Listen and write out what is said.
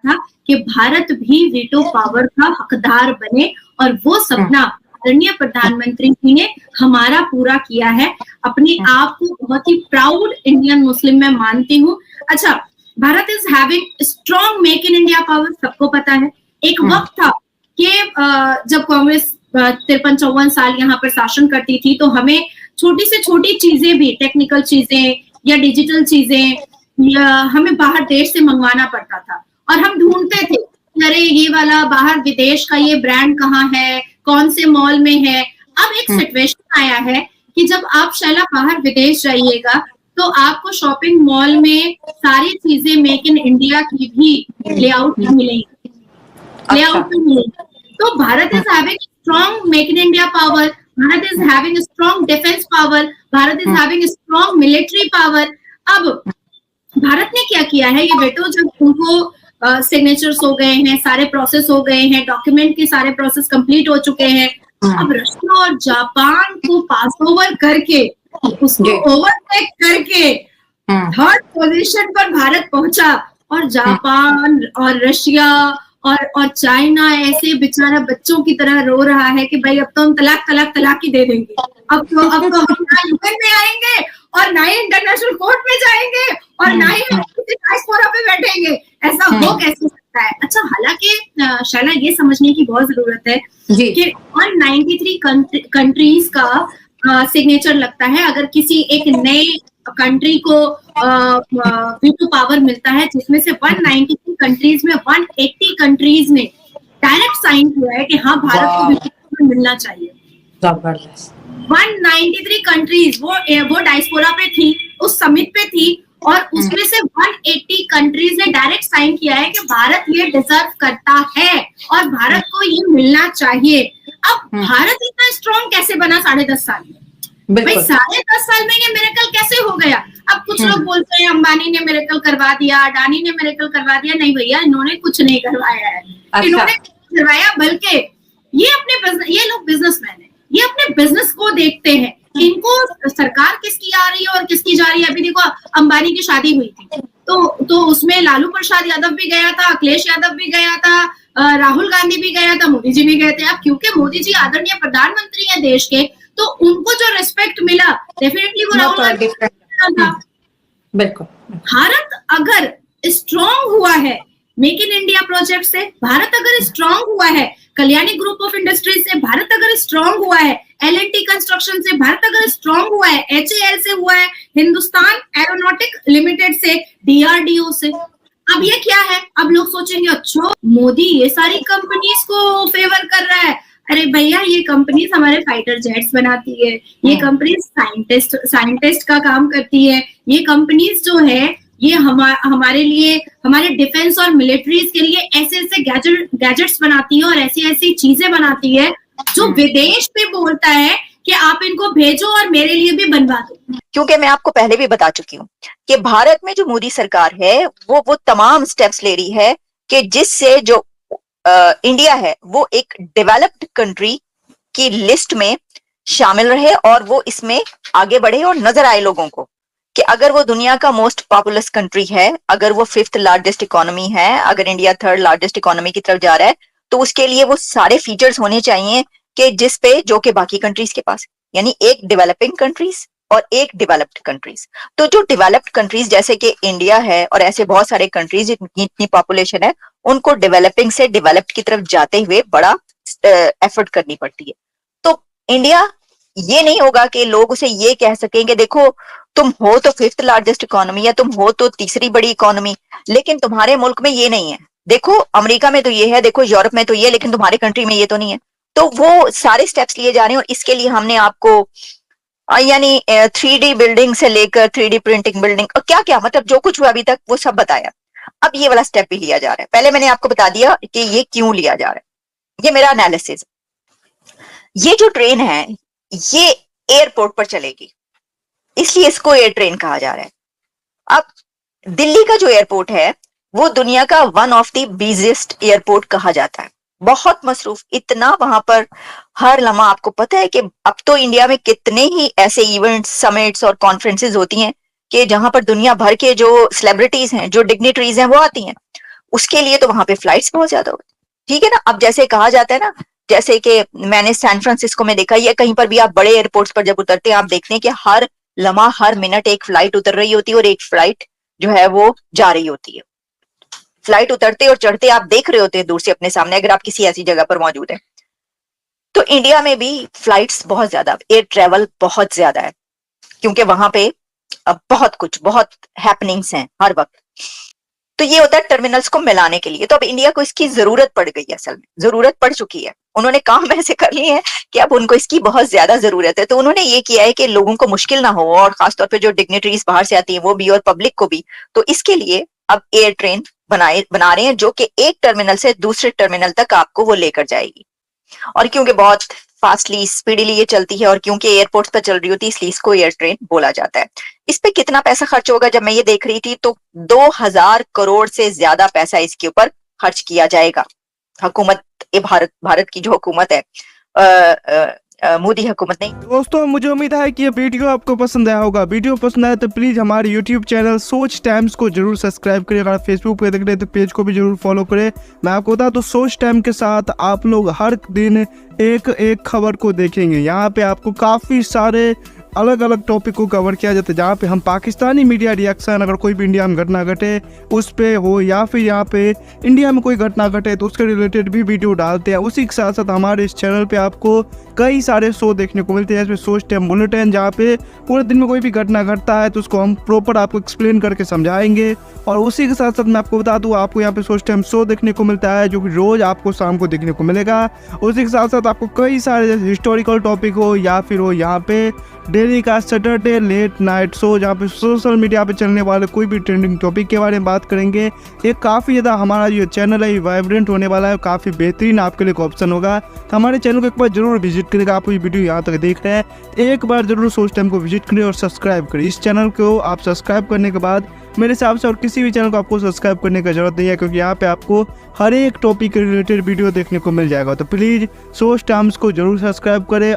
था कि भारत भी वीटो पावर का हकदार बने, और वो सपना आदरणीय प्रधानमंत्री जी ने हमारा पूरा किया है। अपने आप को बहुत ही प्राउड इंडियन मुस्लिम मैं मानती हूँ। अच्छा, Bharat is having strong make in India power, सबको पता है। एक वक्त था कि जब कांग्रेस 53-54 साल यहाँ पर शासन करती थी, तो हमें छोटी से छोटी चीजें भी, टेक्निकल चीजें या डिजिटल चीजें हमें बाहर देश से मंगवाना पड़ता था, और हम ढूंढते थे अरे ये वाला बाहर विदेश का ये ब्रांड कहाँ है, कौन से मॉल में है। अब एक सिचुएशन आया है कि जब आप शैला बाहर विदेश जाइएगा तो आपको शॉपिंग मॉल में सारी चीजें मेक इन इंडिया की भी लेआउट में मिलेंगी, लेआउट में मिलेंगी। तो Bharat is having strong make in India power, Bharat is having strong defence power, Bharat is having strong military power. अब भारत ने क्या किया है, ये वीटो जब उनको सिग्नेचर्स हो गए हैं, सारे प्रोसेस हो गए हैं, डॉक्यूमेंट के सारे प्रोसेस कंप्लीट हो चुके हैं, अब रशिया और जापान को पास ओवर करके, उसको ओवरटेक करके थर्ड पोजीशन पर भारत पहुंचा, और जापान और रशिया और चाइना ऐसे बेचारा बच्चों की तरह रो रहा है कि भाई अब तो हम तलाक ही दे देंगे, अब तो हम ना यूएन में आएंगे और ना ही इंटरनेशनल कोर्ट में जाएंगे और ना ही हम किसी डायस्पोरा पे बैठेंगे, ऐसा हो कैसे सकता है। अच्छा, हालांकि शैला ये समझने की बहुत जरूरत है कि 193 कंट्रीज का सिग्नेचर लगता है अगर किसी एक नए कंट्री को वीटो पावर मिलता है, जिसमें से 193 कंट्रीज में 180 कंट्रीज ने डायरेक्ट साइन किया है कि हाँ भारत को वीटो पावर मिलना चाहिए। 193 कंट्रीज वो डायस्पोरा पे थी, उस समिट पे थी, और उसमें से 180 कंट्रीज ने डायरेक्ट साइन किया है कि भारत ये डिजर्व करता है और भारत को ये मिलना चाहिए। अब भारत इतना स्ट्रॉन्ग कैसे बना 10.5 साल में? भाई 10.5 साल में ये मिरेकल कैसे हो गया? अब कुछ लोग बोलते हैं अंबानी ने मिरेकल करवा दिया, अडानी ने मिरेकल करवा दिया। नहीं भैया, इन्होंने कुछ नहीं करवाया है। अच्छा। इन्होंने करवाया, बल्कि ये लोग बिजनेसमैन है, ये अपने बिजनेस को देखते हैं, इनको सरकार किसकी आ रही है और किसकी जा रही है। अभी देखो, अंबानी की शादी हुई थी तो उसमें लालू प्रसाद यादव भी गया था, अखिलेश यादव भी गया था, राहुल गांधी भी गया था, मोदी जी भी गए थे। अब क्योंकि मोदी जी आदरणीय प्रधानमंत्री हैं देश के, तो उनको जो रिस्पेक्ट मिला डेफिनेटली वो राहुल गांधी था। बिल्कुल, भारत अगर स्ट्रॉन्ग हुआ है मेक इन इंडिया प्रोजेक्ट से, भारत अगर स्ट्रॉन्ग हुआ है कल्याणी ग्रुप ऑफ इंडस्ट्रीज से, भारत अगर स्ट्रॉन्ग हुआ है L&T कंस्ट्रक्शन से, भारत अगर स्ट्रॉन्ग हुआ है HAL से हुआ है, हिंदुस्तान एरोनॉटिक लिमिटेड से, DRDO से। अब ये क्या है? अब लोग सोचेंगे अच्छा मोदी ये सारी कंपनीज को फेवर कर रहा है। अरे भैया, ये कंपनीज हमारे फाइटर जेट्स बनाती है, ये कंपनीज साइंटिस्ट का काम करती है, ये कंपनीज जो है ये हमारे लिए, हमारे डिफेंस और मिलिट्रीज के लिए ऐसे गैजेट्स बनाती है और ऐसी चीजें बनाती है जो विदेश पे बोलता है कि आप इनको भेजो और मेरे लिए भी बनवा दो। क्योंकि मैं आपको पहले भी बता चुकी हूँ कि भारत में जो मोदी सरकार है वो तमाम स्टेप्स ले रही है कि जिससे जो इंडिया है वो एक डेवलप्ड कंट्री की लिस्ट में शामिल रहे और वो इसमें आगे बढ़े और नजर आए लोगों को कि अगर वो दुनिया का मोस्ट पॉपुलस कंट्री है, अगर वो 5th लार्जेस्ट इकोनॉमी है, अगर इंडिया 3rd लार्जेस्ट इकोनॉमी की तरफ जा रहा है, तो उसके लिए वो सारे फीचर्स होने चाहिए कि जिस पे जो कि बाकी कंट्रीज के पास, यानी एक डेवलपिंग कंट्रीज और एक डेवलप्ड कंट्रीज। तो जो डेवलप्ड कंट्रीज जैसे कि इंडिया है और ऐसे बहुत सारे कंट्रीज इतनी पॉपुलेशन है, उनको डेवलपिंग से डेवलप्ड की तरफ जाते हुए बड़ा एफर्ट करनी पड़ती है। तो इंडिया ये नहीं होगा कि लोग उसे ये कह सकेंगे देखो तुम हो तो 5th लार्जेस्ट इकोनॉमी या तुम हो तो तीसरी बड़ी इकोनॉमी, लेकिन तुम्हारे मुल्क में ये नहीं है। देखो अमेरिका में तो ये है, देखो यूरोप में तो ये, लेकिन तुम्हारे कंट्री में ये तो नहीं है। तो वो सारे स्टेप्स लिए जा रहे हैं और इसके लिए हमने आपको यानी 3D बिल्डिंग से लेकर 3D प्रिंटिंग बिल्डिंग और क्या क्या मतलब जो कुछ हुआ अभी तक वो सब बताया। अब ये वाला स्टेप भी लिया जा रहा है। पहले मैंने आपको बता दिया कि ये क्यों लिया जा रहा है, ये मेरा एनालिसिस। ये जो ट्रेन है ये एयरपोर्ट पर चलेगी, इसलिए इसको एयर ट्रेन कहा जा रहा है। अब दिल्ली का जो एयरपोर्ट है वो दुनिया का one of the busiest airport कहा जाता है, बहुत मसरूफ, इतना वहां पर हर लम्हा। आपको पता है कि अब तो इंडिया में कितने ही ऐसे इवेंट्स, समिट्स और कॉन्फ्रेंसेस होती हैं कि जहां पर दुनिया भर के जो सेलिब्रिटीज हैं, जो डिग्निटरीज हैं वो आती हैं। उसके लिए तो वहां पे फ्लाइट्स बहुत ज्यादा होती, ठीक है ना। अब जैसे कहा जाता है ना, जैसे कि मैंने सैन फ्रांसिस्को में देखा, या कहीं पर भी आप बड़े एयरपोर्ट्स पर जब उतरते हैं आप देखते हैं कि हर लम्हा हर मिनट एक फ्लाइट उतर रही होती है और एक फ्लाइट जो है वो जा रही होती है। फ्लाइट उतरते और चढ़ते आप देख रहे होते हैं दूर से अपने सामने, अगर आप किसी ऐसी जगह पर मौजूद है। तो इंडिया में भी फ्लाइट्स बहुत ज्यादा, एयर ट्रेवल बहुत ज्यादा है, क्योंकि वहां पे बहुत कुछ, बहुत हैपनिंग्स हैं हर वक्त। तो ये होता है टर्मिनल्स को मिलाने के लिए। तो अब इंडिया को इसकी जरूरत पड़ गई है, असल में जरूरत पड़ चुकी है। उन्होंने काम ऐसे कर लिए हैं कि अब उनको इसकी बहुत ज्यादा जरूरत है। तो उन्होंने ये किया है कि लोगों को मुश्किल ना हो, और खासतौर पे जो डिग्नेटरीज बाहर से आती हैं वो भी, और पब्लिक को भी। तो इसके लिए अब एयर ट्रेन बना रहे हैं, जो कि एक टर्मिनल से दूसरे टर्मिनल तक आपको वो लेकर जाएगी। और क्योंकि बहुत फास्टली स्पीडीली ये चलती है, और क्योंकि एयरपोर्ट्स पर चल रही होती है, इसलिए इसको एयर ट्रेन बोला जाता है। इस पे कितना पैसा खर्च होगा, जब मैं ये देख रही थी तो 2000 करोड़ से ज्यादा पैसा इसके ऊपर खर्च किया जाएगा। हुकूमत, ये भारत की जो हुकूमत है, मोदी हुकूमत नहीं। दोस्तों मुझे उम्मीद है कि ये वीडियो आपको पसंद आया होगा। वीडियो पसंद आया तो प्लीज़ हमारे YouTube चैनल सोच टाइम्स को जरूर सब्सक्राइब करें। अगर फेसबुक पे देख रहे हैं तो पेज को भी जरूर फॉलो करें। मैं आपको बता तो सोच टाइम के साथ आप लोग हर दिन एक खबर को देखेंगे। यहाँ पे आपको काफ़ी सारे अलग अलग टॉपिक को कवर किया जाता है, जहाँ पे हम पाकिस्तानी मीडिया रिएक्शन, अगर कोई भी इंडिया में घटना घटे उस पे हो, या फिर यहाँ पे इंडिया में कोई घटना घटे तो उसके रिलेटेड भी वीडियो डालते हैं। उसी के साथ साथ हमारे इस चैनल पे आपको कई सारे शो देखने को मिलते हैं, जैसे सोच टाइम बुलेटिन, जहाँ पे पूरे दिन में कोई भी घटना घटता है तो उसको हम प्रॉपर आपको एक्सप्लेन करके समझाएंगे। और उसी के साथ साथ मैं आपको बता दूँ, आपको यहाँ पे सोच टाइम शो देखने को मिलता है, जो कि रोज़ आपको शाम को देखने को मिलेगा। उसी के साथ साथ आपको कई सारे जैसे हिस्टोरिकल टॉपिक हो, या फिर हो यहाँ पे डेली का सैटरडे लेट नाइट शो, जहाँ पे सोशल मीडिया पे चलने वाले कोई भी ट्रेंडिंग टॉपिक के बारे में बात करेंगे। ये काफ़ी ज़्यादा हमारा जो चैनल है वाइब्रेंट होने वाला है, काफ़ी बेहतरीन आपके लिए ऑप्शन होगा। तो हमारे चैनल को एक बार जरूर विजिट करेगा। आप ये वीडियो यहाँ तक देख रहे हैं, एक बार जरूर सोच टाइम को विजिट करें और सब्सक्राइब करें। इस चैनल को आप सब्सक्राइब करने के बाद मेरे हिसाब से और किसी भी चैनल को आपको सब्सक्राइब करने की जरूरत नहीं है, क्योंकि यहाँ पे आपको हर एक टॉपिक के रिलेटेड वीडियो देखने को मिल जाएगा। तो प्लीज़ सोच टाइम्स को जरूर सब्सक्राइब करें।